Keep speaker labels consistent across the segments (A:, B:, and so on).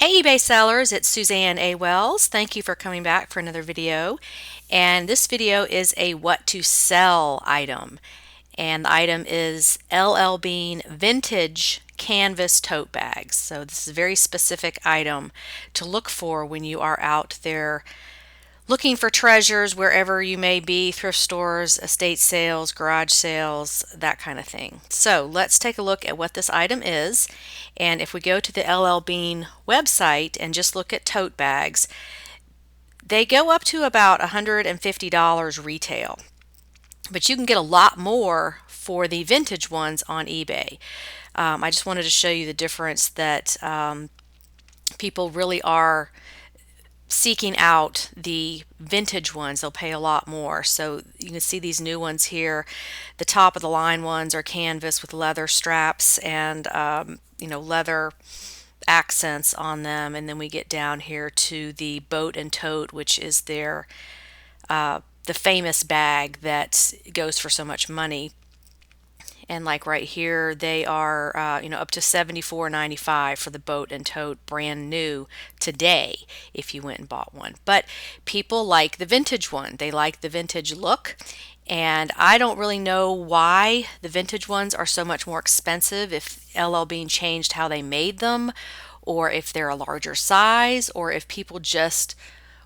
A: Hey eBay sellers, it's Suzanne A. Wells. Thank you for coming back for another video. And this video is a what to sell item. And the item is LL Bean Vintage Canvas Tote Bags. So this is a very specific item to look for when you are out there looking for treasures wherever you may be, thrift stores, estate sales, garage sales, that kind of thing. So let's take a look at what this item is. And if we go to the LL Bean website and just look at tote bags, they go up to about $150 retail. But you can get a lot more for the vintage ones on eBay. I just wanted to show you the difference that people really are seeking out the vintage ones. They'll pay a lot more. So you can see these new ones here. The top of the line ones are canvas with leather straps and leather accents on them. And then we get down here to the boat and tote, which is the famous bag that goes for so much money. And like right here, they are up to $74.95 for the boat and tote, brand new today if you went and bought one. But people like the vintage one. They like the vintage look. And I don't really know why the vintage ones are so much more expensive, if LL Bean changed how they made them, or if they're a larger size, or if people just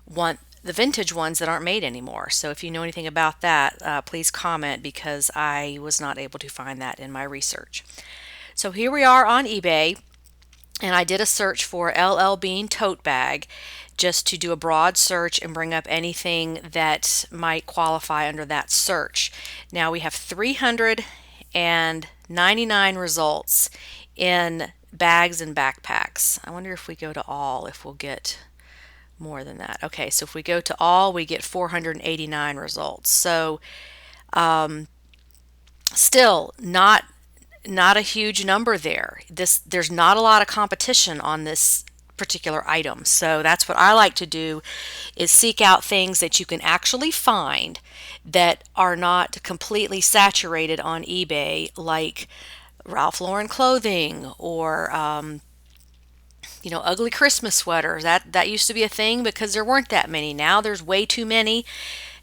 A: want the vintage ones that aren't made anymore. So if you know anything about that, please comment, because I was not able to find that in my research. So here we are on eBay, and I did a search for LL Bean tote bag just to do a broad search and bring up anything that might qualify under that search. Now we have 399 results in bags and backpacks. I wonder if we go to all, if we'll get more than that. Okay, so if we go to all, we get 489 results. So still not a huge number there. There's not a lot of competition on this particular item. So that's what I like to do, is seek out things that you can actually find that are not completely saturated on eBay, like Ralph Lauren clothing, or ugly Christmas sweaters. That used to be a thing because there weren't that many. Now there's way too many,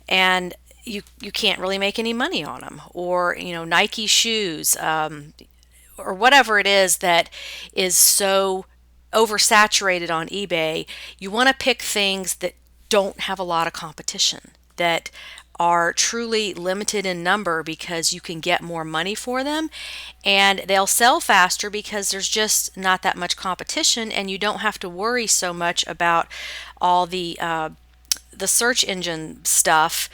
A: and you can't really make any money on them. Or Nike shoes, or whatever it is that is so oversaturated on eBay. You want to pick things that don't have a lot of competition, that are truly limited in number, because you can get more money for them, and they'll sell faster because there's just not that much competition, and you don't have to worry so much about all the search engine stuff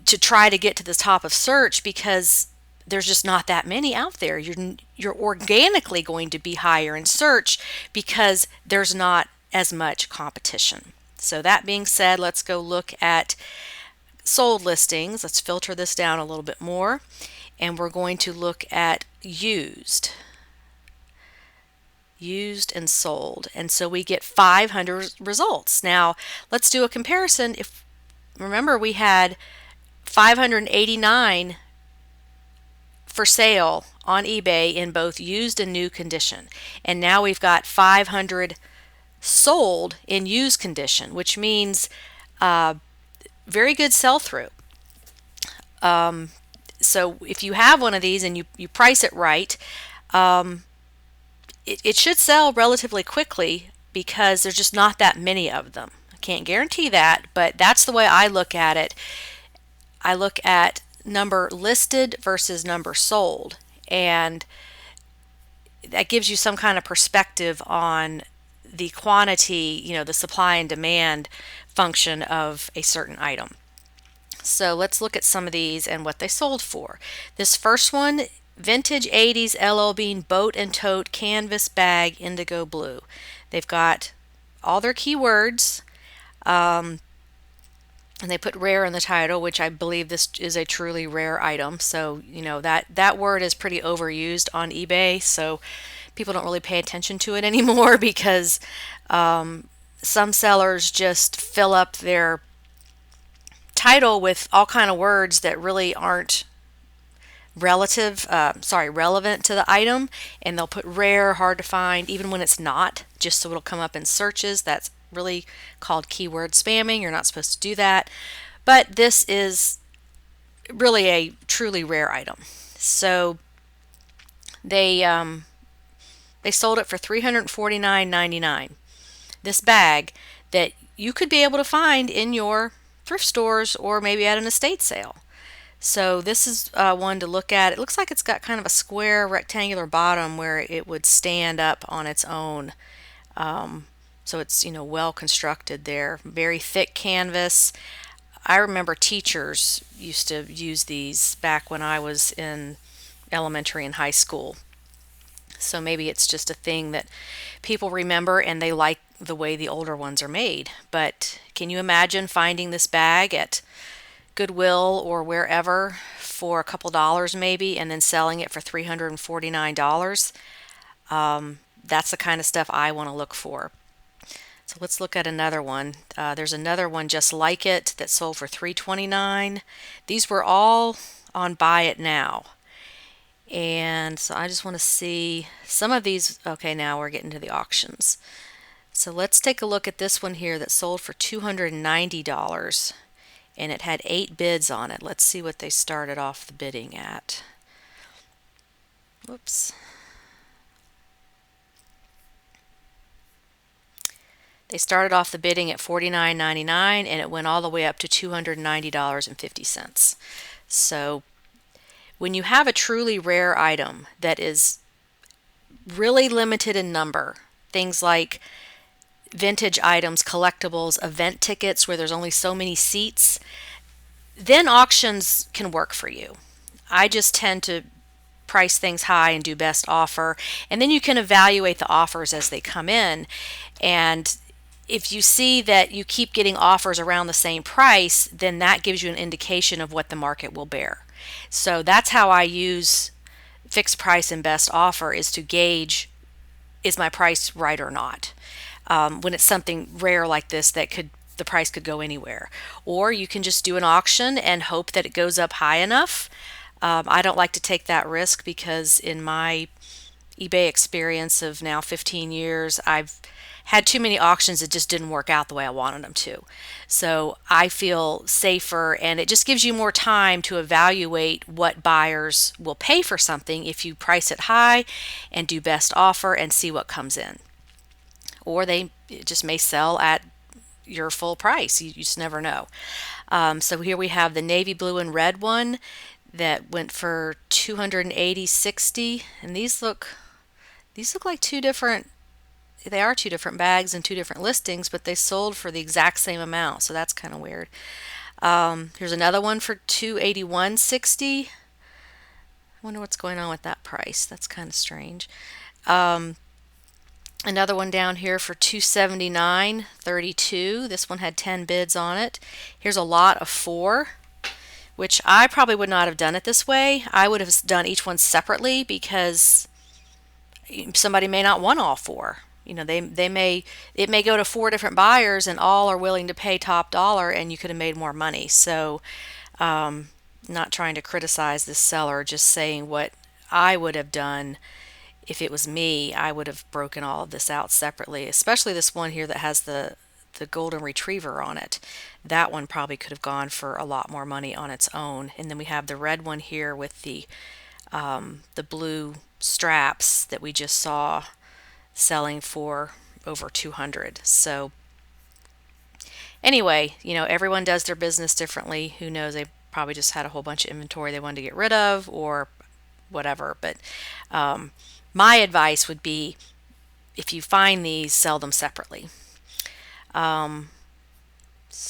A: to try to get to the top of search, because there's just not that many out there. You're organically going to be higher in search because there's not as much competition. So that being said, let's go look at sold listings. Let's filter this down a little bit more, and we're going to look at used and sold. And so we get 500 results. Now let's do a comparison. If remember, we had 589 for sale on eBay in both used and new condition, and now we've got 500 sold in used condition, which means very good sell-through. So if you have one of these and you price it right, it should sell relatively quickly, because there's just not that many of them. I can't guarantee that, but that's the way I look at it. I look at number listed versus number sold, and that gives you some kind of perspective on the quantity, the supply and demand function of a certain item. So let's look at some of these and what they sold for. This first one, vintage 80s LL Bean boat and tote canvas bag, indigo blue. They've got all their keywords, and they put rare in the title, which I believe this is a truly rare item. So that word is pretty overused on eBay, so people don't really pay attention to it anymore, because some sellers just fill up their title with all kind of words that really aren't relevant to the item, and they'll put rare, hard to find, even when it's not, just so it'll come up in searches. That's really called keyword spamming. You're not supposed to do that. But this is really a truly rare item. So they sold it for $349.99. This bag that you could be able to find in your thrift stores or maybe at an estate sale. So this is one to look at. It looks like it's got kind of a square rectangular bottom where it would stand up on its own. So it's, well constructed there. Very thick canvas. I remember teachers used to use these back when I was in elementary and high school. So maybe it's just a thing that people remember and they like the way the older ones are made. But can you imagine finding this bag at Goodwill or wherever for a couple dollars maybe, and then selling it for $349? That's the kind of stuff I want to look for. So let's look at another one. There's another one just like it that sold for $329. These were all on Buy It Now. And so I just want to see some of these. Okay, now we're getting to the auctions. So let's take a look at this one here that sold for $290, and it had 8 bids on it. Let's see what they started off the bidding at. Whoops. They started off the bidding at $49.99 and it went all the way up to $290.50. So when you have a truly rare item that is really limited in number, things like vintage items, collectibles, event tickets where there's only so many seats, then auctions can work for you. I just tend to price things high and do best offer, and then you can evaluate the offers as they come in. And if you see that you keep getting offers around the same price, then that gives you an indication of what the market will bear. So that's how I use fixed price and best offer, is to gauge, is my price right or not? When it's something rare like this that the price could go anywhere. Or you can just do an auction and hope that it goes up high enough. I don't like to take that risk because in my eBay experience of now 15 years, I've had too many auctions that just didn't work out the way I wanted them to. So I feel safer, and it just gives you more time to evaluate what buyers will pay for something if you price it high and do best offer and see what comes in. Or they just may sell at your full price. You just never know. So here we have the navy blue and red one that went for $280.60, and these look like two different. They are two different bags and two different listings, but they sold for the exact same amount, so that's kind of weird. Here's another one for $281.60. I wonder what's going on with that price. That's kind of strange. Another one down here for $279.32. This one had 10 bids on it. Here's a lot of 4, which I probably would not have done it this way. I would have done each one separately because somebody may not want all 4. It may go to 4 different buyers and all are willing to pay top dollar, and you could have made more money. So not trying to criticize this seller, just saying what I would have done if it was me. I would have broken all of this out separately, especially this one here that has the golden retriever on it. That one probably could have gone for a lot more money on its own. And then we have the red one here with the blue straps that we just saw selling for over $200. So anyway, everyone does their business differently. Who knows? They probably just had a whole bunch of inventory they wanted to get rid of or whatever. But my advice would be, if you find these, sell them separately. So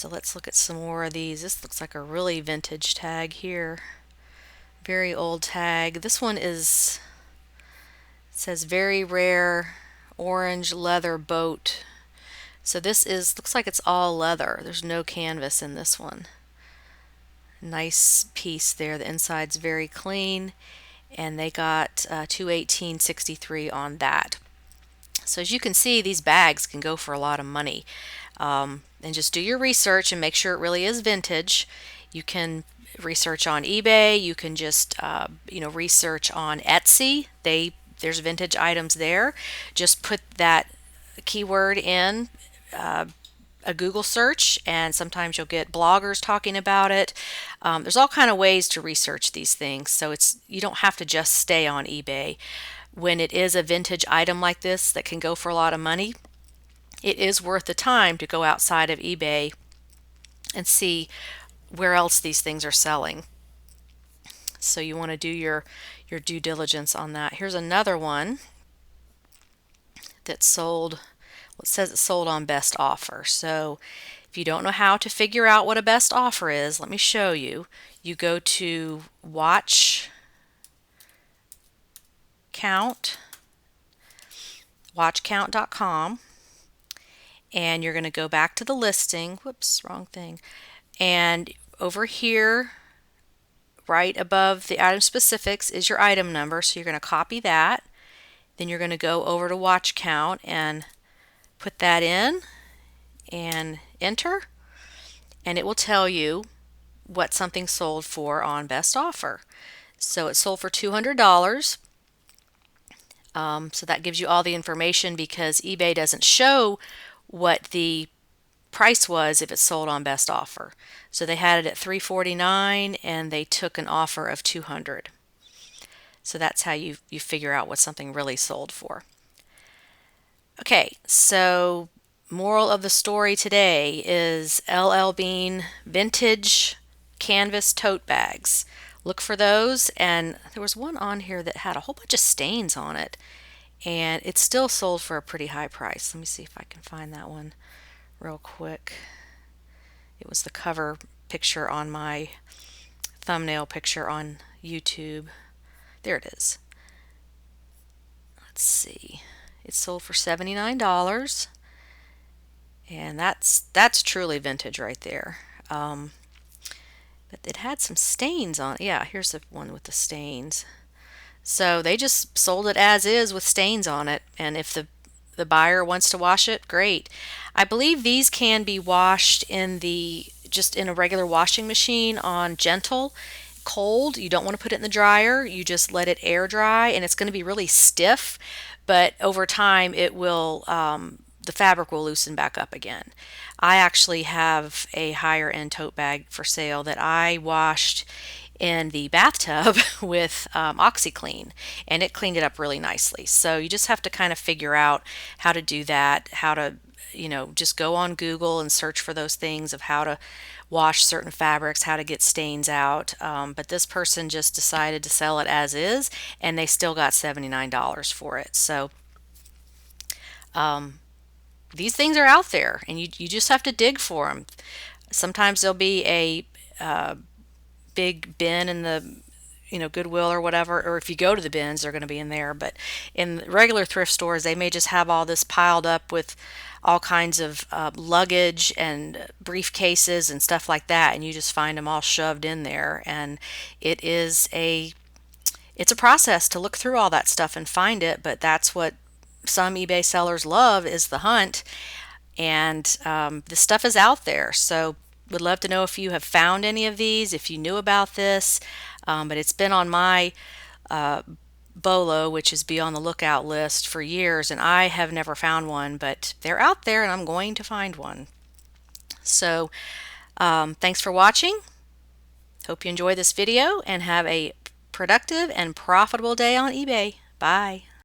A: let's look at some more of these. This looks like a really vintage tag here. Very old tag. This one says very rare orange leather boat. So this looks like it's all leather. There's no canvas in this one. Nice piece there. The inside's very clean, and they got $218.63 on that. So as you can see, these bags can go for a lot of money. And just do your research and make sure it really is vintage. You can research on eBay. You can just research on Etsy. There's vintage items there. Just put that keyword in a Google search, and sometimes you'll get bloggers talking about it. There's all kind of ways to research these things, so you don't have to just stay on eBay. When it is a vintage item like this that can go for a lot of money, it is worth the time to go outside of eBay and see where else these things are selling. So you want to do your due diligence on that. Here's another one that's sold. Well, it says it's sold on best offer. So if you don't know how to figure out what a best offer is, let me show you. You go to watchcount.com, and you're going to go back to the listing. Whoops, wrong thing. And over here, right above the item specifics, is your item number. So you're going to copy that. Then you're going to go over to watch count and put that in and enter, and it will tell you what something sold for on best offer. So it sold for $200. So that gives you all the information, because eBay doesn't show what the price was if it's sold on best offer. So they had it at $349 and they took an offer of $200. So that's how you figure out what something really sold for. Okay, so moral of the story today is LL Bean vintage canvas tote bags. Look for those, and there was one on here that had a whole bunch of stains on it, and it's still sold for a pretty high price. Let me see if I can find that one real quick. It was the cover picture on my thumbnail picture on YouTube. There it is. Let's see. It sold for $79, and that's truly vintage right there. But it had some stains on it. Yeah, here's the one with the stains. So they just sold it as is with stains on it, and if the buyer wants to wash it, great. I believe these can be washed just in a regular washing machine on gentle. Cold, you don't want to put it in the dryer. You just let it air dry, and it's going to be really stiff, but over time it will the fabric will loosen back up again. I actually have a higher end tote bag for sale that I washed in the bathtub with OxyClean, and it cleaned it up really nicely. So you just have to kind of figure out how to do that, how to just go on Google and search for those things of how to wash certain fabrics, how to get stains out. But this person just decided to sell it as is, and they still got $79 for it. So these things are out there, and you just have to dig for them. Sometimes there'll be a big bin in the Goodwill or whatever, or if you go to the bins, they're going to be in there. But in regular thrift stores, they may just have all this piled up with all kinds of luggage and briefcases and stuff like that, and you just find them all shoved in there. And it's a process to look through all that stuff and find it, but that's what some eBay sellers love, is the hunt. And this stuff is out there, so would love to know if you have found any of these, if you knew about this. But it's been on my BOLO, which is be on the lookout list, for years, and I have never found one, but they're out there and I'm going to find one. So thanks for watching. Hope you enjoy this video and have a productive and profitable day on eBay. Bye.